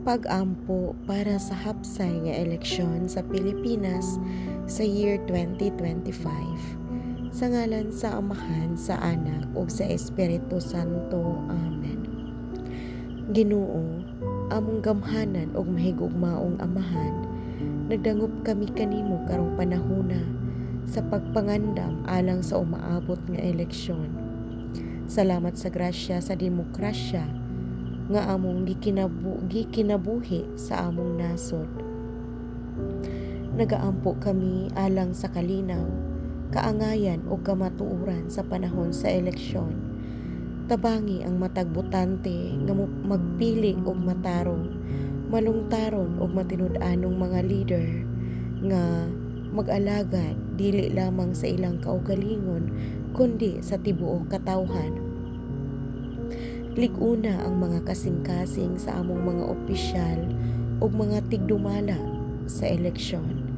pag-ampo para sa hapsay nga eleksyon sa Pilipinas sa year 2025. Sa ngalan sa Amahan, sa Anak, ug sa Espiritu Santo. Amen. Ginoo, among gamhanan ug mahigugmaong Amahan, nagdangop kami kanimo karong panahona sa pagpangandam alang sa umaabot nga eleksyon. Salamat sa grasya sa demokrasya nga among gikinabuhi sa among nasod. Nagaampo kami alang sa kalinaw, kaangayan o kamatuoran sa panahon sa eleksyon. Tabangi ang matag botante nga magpili og matarong, malungtaron og matinud-anong mga leader nga mag-alagad dili lamang sa ilang kaugalingon kundi sa tibuok katawhan. Liguna ang mga kasing-kasing sa among mga opisyal ug mga tigdumala sa eleksyon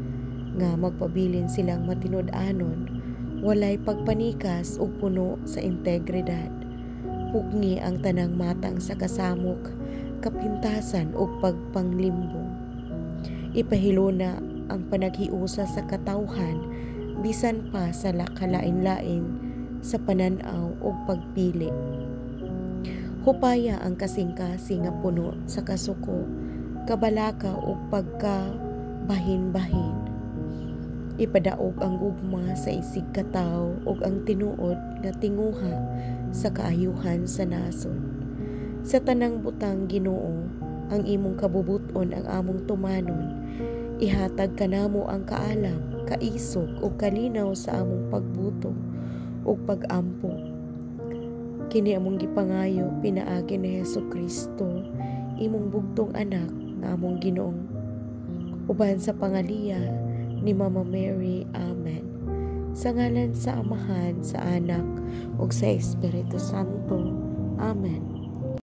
nga magpabilin silang matinud-anon, walay pagpanikas ug puno sa integridad. Pugni ang tanang matang sa kasamok, kapintasan ug pagpanglimbong. Ipahiluna ang panaghiusa sa katawhan bisan pa sa kalain-lain sa pananaw ug pagpili. Hupaya ang kasing-kasing nga puno sa kasuko, kabalaka ug pagkabahin-bahin. Ipadaog ang gugma sa isig katawo ug ang tinuod nga tinguha sa kaayuhan sa nasod. Sa tanang butang, Ginoo, ang imong kabubuton ang among tumanon. Ihatag kanamo ang kaalam, kaisog ug kalinaw sa among pagbuto ug pag-ampo. Kini among gipangayo pinaagi ni Hesukristo, imong bugtong anak nga among Ginoong. Uban sa pangaliya ni Mama Mary. Amen. Sa ngalan sa Amahan, sa Anak ug sa Espiritu Santo. Amen.